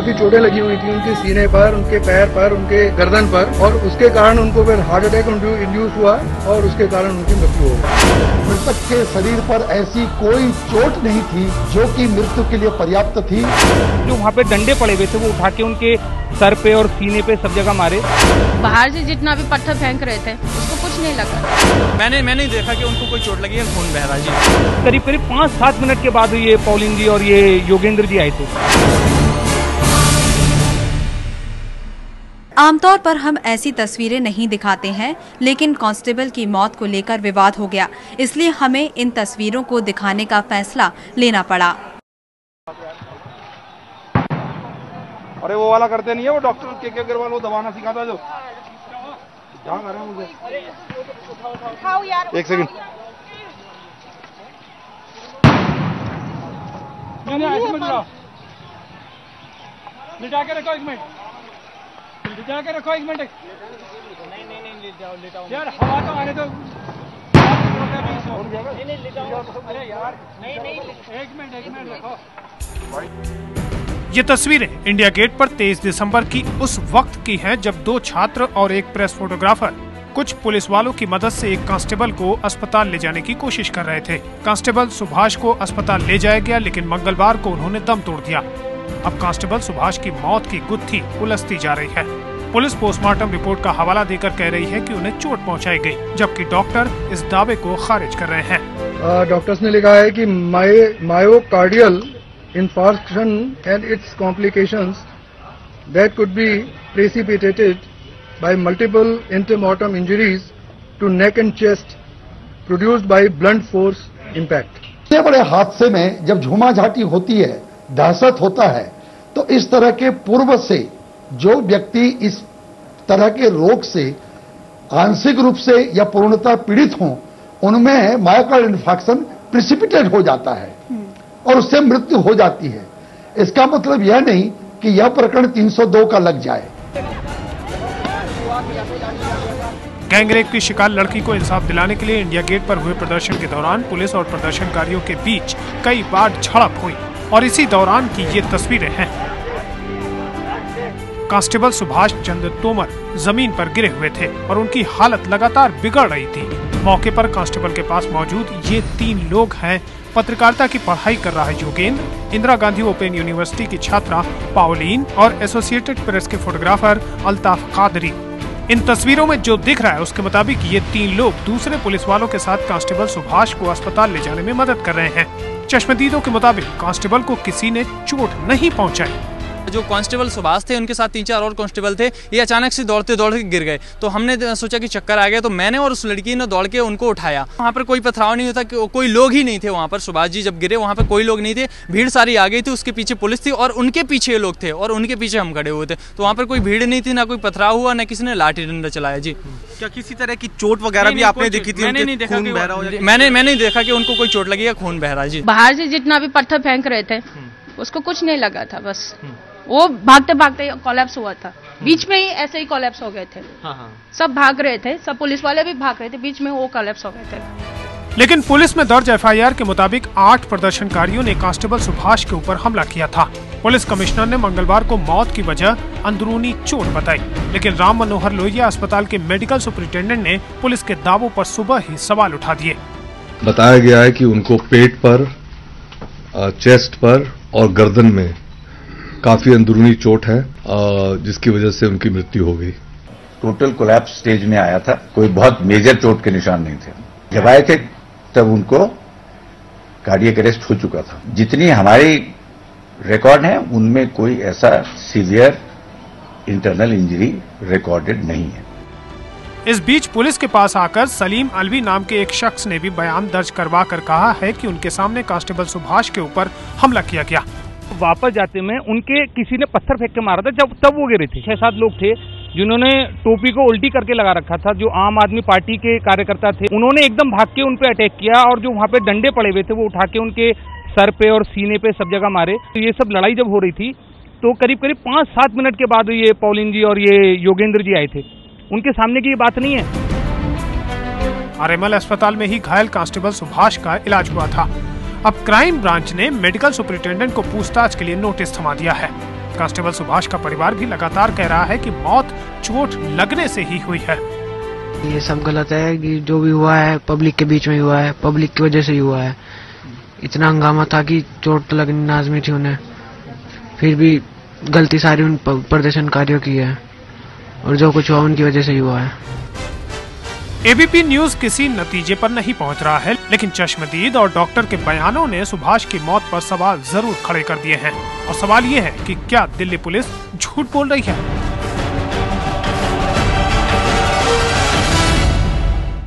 काफी चोटें लगी हुई थी उनके सीने पर, उनके पैर पर, उनके गर्दन पर, और उसके कारण उनको फिर हार्ट अटैक इंड्यूस हुआ और उसके कारण उनकी मृत्यु हो गई। मृतक के शरीर पर ऐसी कोई चोट नहीं थी जो कि मृत्यु के लिए पर्याप्त थी। जो वहाँ पे डंडे पड़े हुए थे वो उठा के उनके सर पे और सीने पे सब जगह मारे। बाहर से जितना भी पत्थर फेंक रहे थे उसको कुछ नहीं लगा। मैंने देखा कि उनको कोई चोट लगी है, खून बह रहा है जी। करीब 5-7 मिनट के बाद ये पॉलिन जी और ये योगेंद्र जी आए थे। आमतौर पर हम ऐसी तस्वीरें नहीं दिखाते हैं, लेकिन कांस्टेबल की मौत को लेकर विवाद हो गया, इसलिए हमें इन तस्वीरों को दिखाने का फैसला लेना पड़ा। अरे वो वाला करते नहीं है, वो डॉक्टर के अग्रवाल वो दबाना सिखाता जो। क्या कर रहे हैं मुझे? एक सेकंड। लिटा के रखो 1 मिनट। लिटा के रखो 1 मिनट। नहीं लिटाओ यार, हवा तो आने दो। नहीं लिटाओ। अरे यार नहीं 1 मिनट रखो। ये तस्वीरें इंडिया गेट पर 23 दिसंबर की उस वक्त की हैं जब 2 छात्र और एक प्रेस फोटोग्राफर कुछ पुलिस वालों की मदद से एक कांस्टेबल को अस्पताल ले जाने की कोशिश कर रहे थे। कांस्टेबल सुभाष को अस्पताल ले जाया गया, लेकिन मंगलवार को उन्होंने दम तोड़ दिया। अब कांस्टेबल सुभाष की मौत की गुत्थी उलझती जा रही है। पुलिस पोस्टमार्टम रिपोर्ट का हवाला देकर कह रही है कि उन्हें चोट पहुंचाई गई, जबकि डॉक्टर इस दावे को खारिज कर रहे हैं। डॉक्टर्स ने लिखा है कि myocardial infarction and its complications that could be precipitated by multiple intermortem injuries to neck and chest produced by blunt force impact. इतने बड़े हादसे में जब झूमाझाटी होती है, दहशत होता है, तो इस तरह के पूर्व से जो व्यक्ति इस तरह के रोग से आंशिक रूप से या पूर्णतः पीड़ित हों, उनमें मायोकार्डियल इन्फार्क्शन प्रिसिपिटेट हो जाता है और उससे मृत्यु हो जाती है। इसका मतलब यह नहीं कि यह प्रकरण 302 का लग जाए। गैंगरेप की शिकार लड़की को इंसाफ दिलाने के लिए इंडिया गेट पर हुए प्रदर्शन के दौरान पुलिस और प्रदर्शनकारियों के बीच कई बार झड़प हुई और इसी दौरान की ये तस्वीरें हैं। कांस्टेबल सुभाष चंद्र तोमर जमीन पर गिरे हुए थे और उनकी हालत लगातार बिगड़ रही थी। मौके पर कांस्टेबल के पास मौजूद ये 3 लोग हैं। पत्रकारिता की पढ़ाई कर रहा है योगेंद्र, इंदिरा गांधी ओपन यूनिवर्सिटी की छात्रा पाओलिन और एसोसिएटेड प्रेस के फोटोग्राफर अल्ताफ कादरी। इन तस्वीरों में जो दिख रहा है उसके मुताबिक ये 3 लोग दूसरे पुलिस वालों के साथ कांस्टेबल सुभाष को अस्पताल ले जाने में मदद कर रहे हैं। चश्मदीदों के मुताबिक कांस्टेबल को किसी ने चोट नहीं पहुंचाई। जो कांस्टेबल सुभाष थे उनके साथ 3-4 और कांस्टेबल थे, ये अचानक से दौड़ते गिर गए। तो हमने सोचा कि चक्कर आ गया, तो मैंने और उस लड़की ने दौड़ के उनको उठाया। वहाँ पर कोई पथराव नहीं होता, कोई लोग ही नहीं थे वहाँ पर। सुभाष जी जब गिरे वहाँ पर कोई लोग नहीं थे, भीड़ सारी आ गई थी। उसके पीछे पुलिस थी और उनके पीछे लोग थे और उनके पीछे हम खड़े हुए थे। तो वहाँ पर कोई भीड़ नहीं थी, ना कोई पथराव हुआ, न किसी ने लाठी डंडा चलाया। जी, क्या किसी तरह की चोट वगैरह भी आपने देखी थी? मैंने नहीं देखा कि उनको कोई चोट लगी है, खून बह रहा है। जी, बाहर से जितना भी पत्थर फेंक रहे थे उसको कुछ नहीं लगा था, बस वो भागते भागते कोलैप्स हुआ था। बीच में ही ऐसे ही कोलैप्स हो गए थे। सब भाग रहे थे, सब पुलिस वाले भी भाग रहे थे, बीच में वो कोलैप्स हो गए थे। लेकिन पुलिस में दर्ज एफआईआर के मुताबिक 8 प्रदर्शनकारियों ने कांस्टेबल सुभाष के ऊपर हमला किया था। पुलिस कमिश्नर ने मंगलवार को मौत की वजह अंदरूनी चोट बताई, लेकिन राम मनोहर लोहिया अस्पताल के मेडिकल सुपरिटेंडेंट ने पुलिस के दावों पर सुबह ही सवाल उठा दिए। बताया गया है कि उनको पेट पर, चेस्ट पर और गर्दन में काफी अंदरूनी चोट है, जिसकी वजह से उनकी मृत्यु हो गई। टोटल कोलैप्स स्टेज में आया था, कोई बहुत मेजर चोट के निशान नहीं थे। जब आए थे तब उनको कार्डियक अरेस्ट हो चुका था। जितनी हमारी रिकॉर्ड है उनमें कोई ऐसा सीवियर इंटरनल इंजरी रिकॉर्डेड नहीं है। इस बीच पुलिस के पास आकर सलीम अलवी नाम के एक शख्स ने भी बयान दर्ज करवा कर कहा है कि उनके सामने कांस्टेबल सुभाष के ऊपर हमला किया गया। वापस जाते में उनके किसी ने पत्थर फेंक के मारा था, तब वो गिरे थे। 6-7 लोग थे जिन्होंने टोपी को उल्टी करके लगा रखा था, जो आम आदमी पार्टी के कार्यकर्ता थे। उन्होंने एकदम भाग के उन पे अटैक किया और जो वहाँ पे डंडे पड़े हुए थे वो उठा के उनके सर पे और सीने पे सब जगह मारे। तो ये सब लड़ाई जब हो रही थी तो करीब 5-7 मिनट के बाद ये पॉलिन जी और ये योगेंद्र जी आए थे। उनके सामने की ये बात नहीं है। आरएमएल अस्पताल में ही घायल कांस्टेबल सुभाष का इलाज हुआ था। अब क्राइम ब्रांच ने मेडिकल सुपरिटेंडेंट को पूछताछ के लिए नोटिस थमा दिया है। कांस्टेबल सुभाष का परिवार भी लगातार कह रहा है कि मौत चोट लगने से ही हुई है। ये सब गलत है कि जो भी हुआ है पब्लिक के बीच में हुआ है, पब्लिक की वजह से ही हुआ है। इतना हंगामा था कि चोट तो लगनी लाजमी थी उन्हें, फिर भी गलती सारी उन प्रदर्शनकारियों की है और जो कुछ हुआ उनकी वजह से ही हुआ है। एबीपी न्यूज किसी नतीजे पर नहीं पहुंच रहा है, लेकिन चश्मदीद और डॉक्टर के बयानों ने सुभाष की मौत पर सवाल जरूर खड़े कर दिए हैं। और सवाल ये है कि क्या दिल्ली पुलिस झूठ बोल रही है?